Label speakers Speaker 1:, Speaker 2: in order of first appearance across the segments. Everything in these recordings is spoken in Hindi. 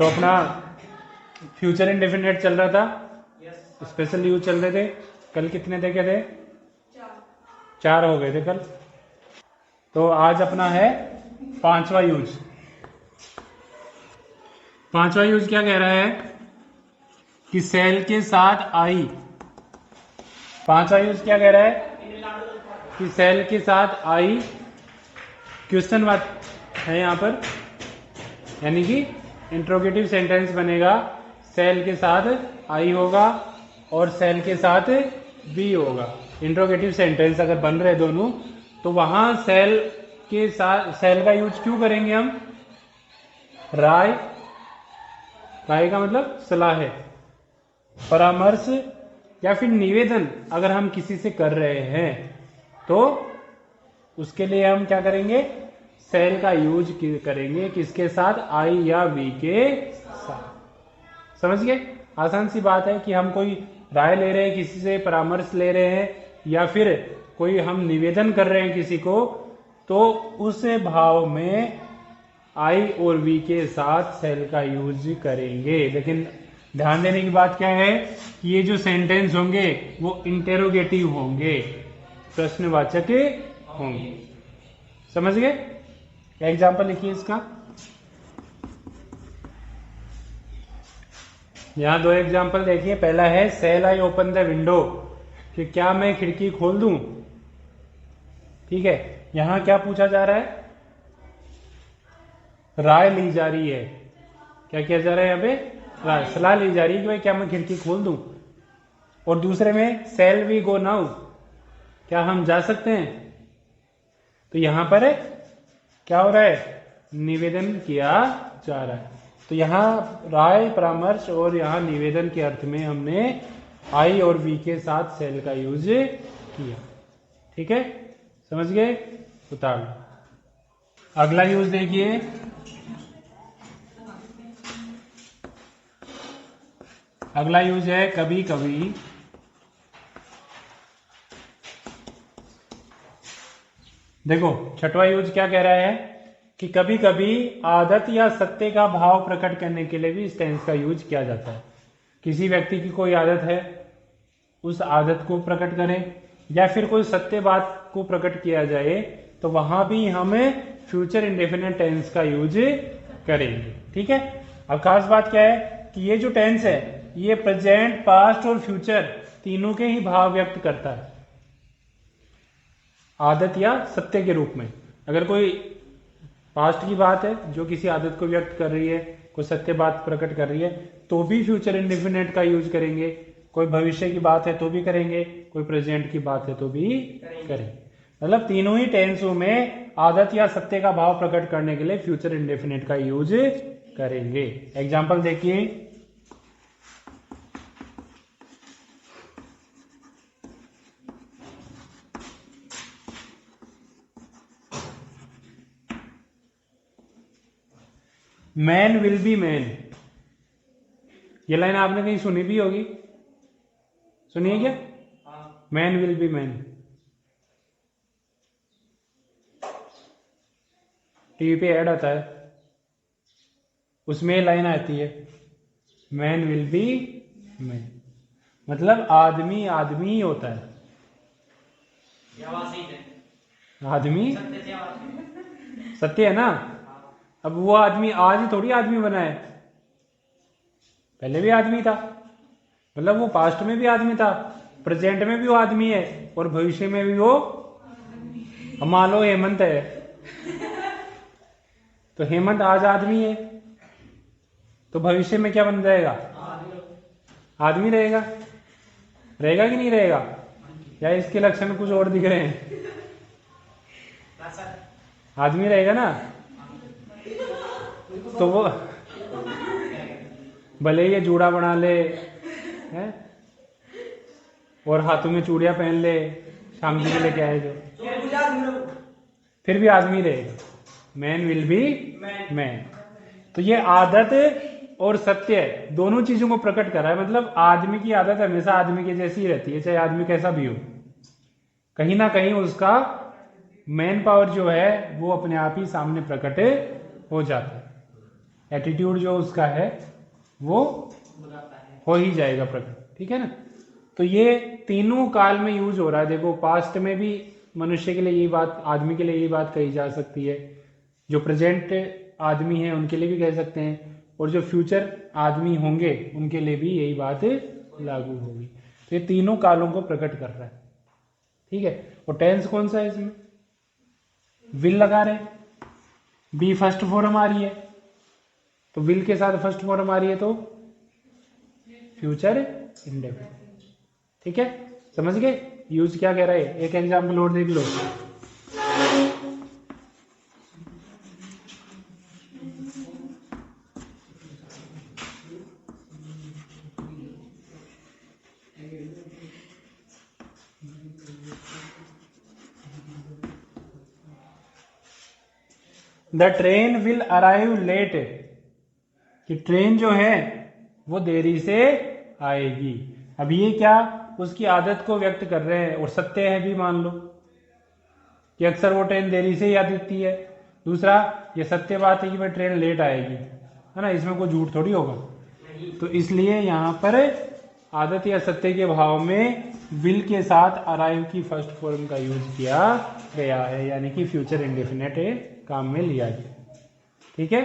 Speaker 1: तो अपना फ्यूचर इंडेफिनिट चल रहा था, स्पेशल यूज चल रहे थे। कल कितने देखे थे? 4 हो गए थे कल। तो आज अपना है 5वां यूज। 5वां यूज क्या कह रहा है कि सेल के साथ आई। 5वां यूज क्या कह रहा है कि सेल के साथ आई क्वेश्चन बात है यहाँ पर, यानी कि इंट्रोगेटिव सेंटेंस बनेगा। सेल के साथ आई होगा और सेल के साथ बी होगा। इंट्रोगेटिव सेंटेंस अगर बन रहे दोनों, तो वहां सेल के साथ सेल का यूज क्यों करेंगे हम? राय, राय का मतलब सलाह है, परामर्श या फिर निवेदन अगर हम किसी से कर रहे हैं तो उसके लिए हम क्या करेंगे? सेल का यूज करेंगे। किसके साथ? आई या वी के साथ। समझ गए? आसान सी बात है कि हम कोई राय ले रहे हैं, किसी से परामर्श ले रहे हैं, या फिर कोई हम निवेदन कर रहे हैं किसी को, तो उस भाव में आई और वी के साथ सेल का यूज करेंगे। लेकिन ध्यान देने की बात क्या है कि ये जो सेंटेंस होंगे वो इंटेरोगेटिव होंगे, प्रश्नवाचक होंगे। समझ गए? एग्जाम्पल लिखिए इसका। यहां 2 एग्जाम्पल देखिए। पहला है shall I open the window, कि क्या मैं खिड़की खोल दूं? ठीक है, यहां क्या पूछा जा रहा है? राय ली जा रही है। क्या किया जा रहा है यहाँ पे? राय, सलाह ली जा रही है कि भाई क्या मैं खिड़की खोल दूं। और दूसरे में सेल वी गो नाउ, क्या हम जा सकते हैं? तो यहां पर क्या हो रहा है? निवेदन किया जा रहा है। तो यहां राय, परामर्श और यहां निवेदन के अर्थ में हमने आई और वी के साथ सेल का यूज किया। ठीक है, समझ गए? उतार लो। अगला यूज देखिए। अगला यूज है कभी कभी। देखो, 6वां यूज क्या कह रहा है कि कभी कभी आदत या सत्य का भाव प्रकट करने के लिए भी इस टेंस का यूज किया जाता है। किसी व्यक्ति की कोई आदत है, उस आदत को प्रकट करें, या फिर कोई सत्य बात को प्रकट किया जाए, तो वहां भी हमें फ्यूचर इंडेफिनिट टेंस का यूज करेंगे। ठीक है, अब खास बात क्या है कि ये जो टेंस है ये प्रेजेंट, पास्ट और फ्यूचर तीनों के ही भाव व्यक्त करता है, आदत या सत्य के रूप में। अगर कोई पास्ट की बात है जो किसी आदत को व्यक्त कर रही है, कोई सत्य बात प्रकट कर रही है, तो भी फ्यूचर इंडेफिनिट का यूज करेंगे। कोई भविष्य की बात है तो भी करेंगे, कोई प्रेजेंट की बात है तो भी करेंगे। मतलब तीनों ही टेंसों में आदत या सत्य का भाव प्रकट करने के लिए फ्यूचर इंडेफिनिट का यूज करेंगे। एग्जाम्पल देखिए। मैन विल बी मैन, ये लाइन आपने कहीं सुनी भी होगी, सुनिए क्या? Man will be man, TV पे ऐड आता है, उसमें लाइन आती है मैन विल बी मैन। मतलब आदमी आदमी ही होता है। आदमी सत्य है ना। अब वो आदमी आज ही थोड़ी आदमी बना है, पहले भी आदमी था। मतलब वो पास्ट में भी आदमी था, प्रेजेंट में भी वो आदमी है, और भविष्य में भी वो। मान लो हेमंत है, तो हेमंत आज आदमी है, तो भविष्य में क्या बन जाएगा? आदमी रहेगा। रहेगा कि नहीं रहेगा? या इसके लक्षण कुछ और दिख रहे हैं? आदमी रहेगा ना। तो वो भले ये जूड़ा बना ले है, और हाथों में चूड़ियां पहन ले, शाम जी के लेके आए जो, फिर भी आदमी रहेगा। Man will be man. तो ये आदत और सत्य दोनों चीजों को प्रकट कर रहा है। मतलब आदमी की आदत हमेशा आदमी की जैसी ही रहती है, चाहे आदमी कैसा भी हो। कहीं ना कहीं उसका मैन पावर जो है वो अपने आप ही सामने प्रकट हो जाता है। एटीट्यूड जो उसका है वो हो ही जाएगा प्रकट, ठीक है ना। तो ये तीनों काल में यूज हो रहा है। देखो पास्ट में भी मनुष्य के लिए यही बात, आदमी के लिए यही बात कही जा सकती है, जो प्रेजेंट आदमी है उनके लिए भी कह सकते हैं, और जो फ्यूचर आदमी होंगे उनके लिए भी यही बात लागू होगी। तो ये तीनों कालों को प्रकट कर रहा है, ठीक है। और टेंस कौन सा है इसमें, विल लगा रहे, बी फर्स्ट फॉर्म आ रही है, तो विल के साथ फर्स्ट फॉर्म आ रही है तो फ्यूचर इंडेफिनिट, ठीक है। समझ गए यूज क्या कह रहा है। एक एग्जाम्पल और देख लो। The train will arrive late, कि ट्रेन जो है वो देरी से आएगी। अब ये क्या उसकी आदत को व्यक्त कर रहे हैं, और सत्य है भी मान लो कि अक्सर वो ट्रेन देरी से ही आती है। दूसरा ये सत्य बात है कि भाई ट्रेन लेट आएगी, है ना, इसमें कोई झूठ थोड़ी होगा। तो इसलिए यहाँ पर आदत या सत्य के भाव में विल के साथ अराइव की फर्स्ट फॉर्म का यूज किया गया है, यानी कि फ्यूचर इंडेफिनिट काम में लिया गया, ठीक है।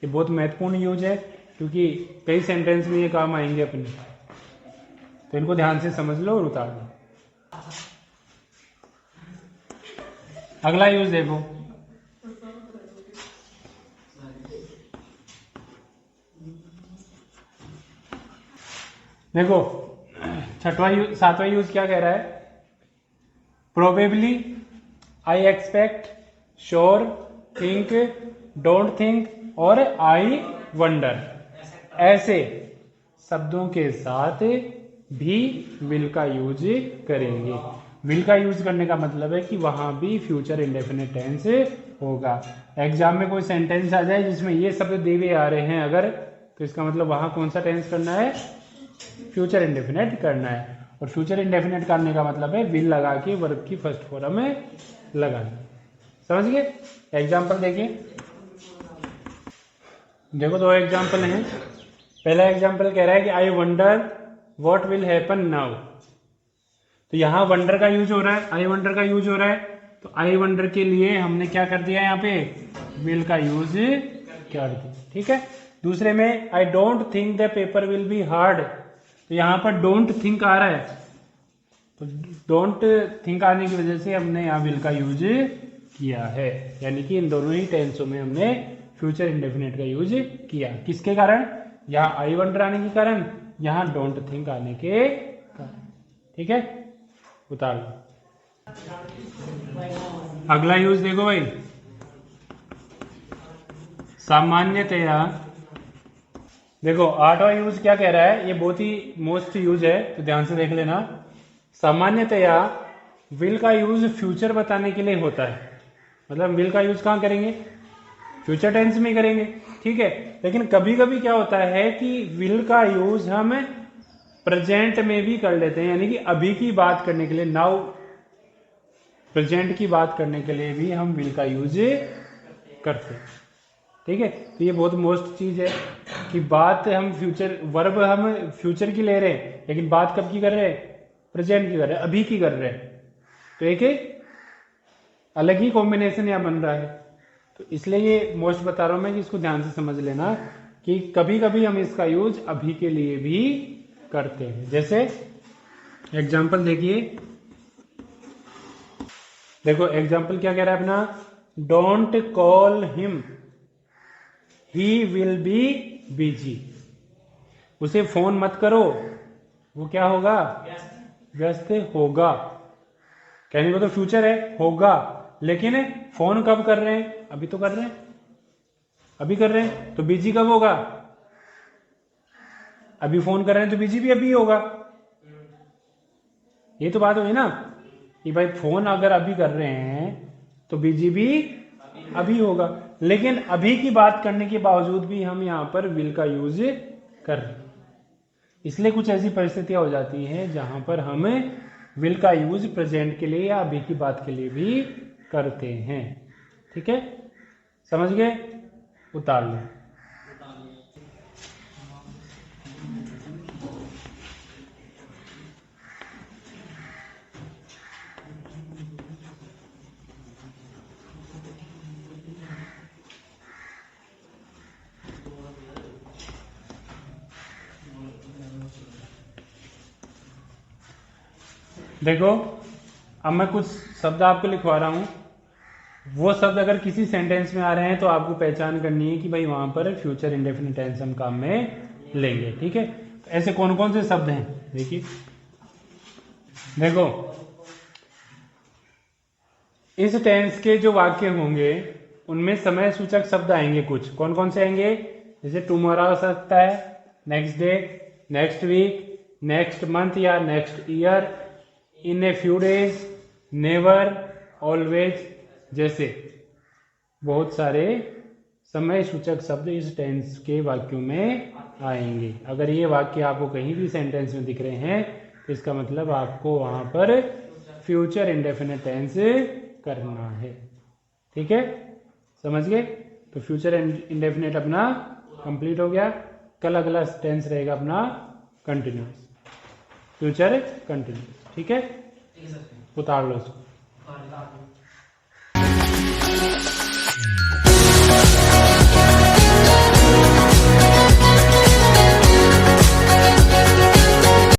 Speaker 1: ये बहुत महत्वपूर्ण यूज है क्योंकि कई सेंटेंस में ये काम आएंगे अपने, तो इनको ध्यान से समझ लो और उतार लो। अगला यूज देखो, देखो सातवां यूज क्या कह रहा है, probably, I expect, sure, think, don't think और आई वंडर, ऐसे शब्दों के साथ भी विल का यूज करेंगे। विल का यूज करने का मतलब है कि वहां भी फ्यूचर इंडेफिनिट टेंस होगा। एग्जाम में कोई सेंटेंस आ जाए जिसमें ये शब्द दे हुए आ रहे हैं अगर, तो इसका मतलब वहां कौन सा टेंस करना है, फ्यूचर इंडेफिनिट करना है। और फ्यूचर इंडेफिनिट करने का मतलब है विल लगा के वर्ब की फर्स्ट फॉर्म में लगाना। समझ गए। एग्जाम्पल देखिए, देखो दो एग्जाम्पल हैं। पहला एग्जाम्पल कह रहा है कि I wonder what will happen now, तो यहां वंडर का यूज हो रहा है, आई वंडर का यूज हो रहा है। तो आई वंडर के लिए हमने क्या कर दिया, यहाँ पे विल का यूज कर दिया, ठीक है। दूसरे में I don't think the paper will be hard, तो यहां पर डोंट थिंक आ रहा है, तो डोंट थिंक आने की वजह से हमने यहाँ विल का यूज किया है, यानी कि इन दोनों ही टेंसों में हमने फ्यूचर इंडेफिनिट का यूज किया। किसके कारण, यहाँ आई वंडर आने के कारण, यहाँ डोंट थिंक आने के कारण, ठीक है। उतार लो। अगला यूज देखो भाई, सामान्यतया। देखो आठवां यूज क्या कह रहा है, ये बहुत ही मोस्ट यूज है, तो ध्यान से देख लेना। सामान्यतया विल का यूज फ्यूचर बताने के लिए होता है, मतलब विल का यूज कहां करेंगे, फ्यूचर टेंस में करेंगे, ठीक है। लेकिन कभी कभी क्या होता है कि विल का यूज हम प्रेजेंट में भी कर लेते हैं, यानी कि अभी की बात करने के लिए, नाउ प्रेजेंट की बात करने के लिए भी हम विल का यूज करते हैं, ठीक है। तो ये बहुत मोस्ट चीज है कि बात हम फ्यूचर, वर्ब हम फ्यूचर की ले रहे हैं, लेकिन बात कब की कर रहे हैं, प्रेजेंट की कर रहे हैं, अभी की कर रहे हैं। तो एक अलग ही कॉम्बिनेशन यहाँ बन रहा है। तो इसलिए ये मोस्ट बता रहा हूं मैं कि इसको ध्यान से समझ लेना कि कभी कभी हम इसका यूज अभी के लिए भी करते हैं। जैसे एग्जाम्पल देखिए, देखो एग्जाम्पल क्या कह रहा है अपना, don't call him he will be busy, उसे फोन मत करो वो क्या होगा, व्यस्त होगा। कहने को तो फ्यूचर है, होगा, लेकिन फोन कब कर रहे हैं, अभी तो कर रहे हैं, अभी कर रहे हैं, तो बिजी कब होगा, अभी फोन कर रहे हैं तो बिजी भी अभी होगा। ये तो बात हुई ना कि भाई फोन अगर अभी कर रहे हैं तो बिजी भी अभी होगा, लेकिन अभी की बात करने के बावजूद भी हम यहां पर विल का यूज कर रहे हैं। इसलिए कुछ ऐसी परिस्थितियां हो जाती हैं जहां पर हम विल का यूज प्रेजेंट के लिए या अभी की बात के लिए भी करते हैं, ठीक है। समझ गए, उतार लो। देखो अब मैं कुछ शब्द आपको लिखवा रहा हूं, वो शब्द अगर किसी सेंटेंस में आ रहे हैं तो आपको पहचान करनी है कि भाई वहां पर फ्यूचर इंडेफिनिट टेंस हम काम में लेंगे। ठीक है, तो ऐसे कौन कौन से शब्द हैं देखिए। देखो इस टेंस के जो वाक्य होंगे उनमें समय सूचक शब्द आएंगे। कुछ कौन कौन से आएंगे, जैसे टुमारो हो सकता है, next day, next week, next month या next year, in a few days, never, always, जैसे बहुत सारे समय सूचक शब्द इस टेंस के वाक्यों में आएंगे। अगर ये वाक्य आपको कहीं भी सेंटेंस में दिख रहे हैं तो इसका मतलब आपको वहां पर फ्यूचर इंडेफिनिट टेंस करना है। ठीक है, समझ गए? तो फ्यूचर इंडेफिनिट अपना कंप्लीट हो गया। कल अगला टेंस रहेगा अपना कंटिन्यूस, फ्यूचर कंटिन्यूस। ठीक है, उतार लो इसको।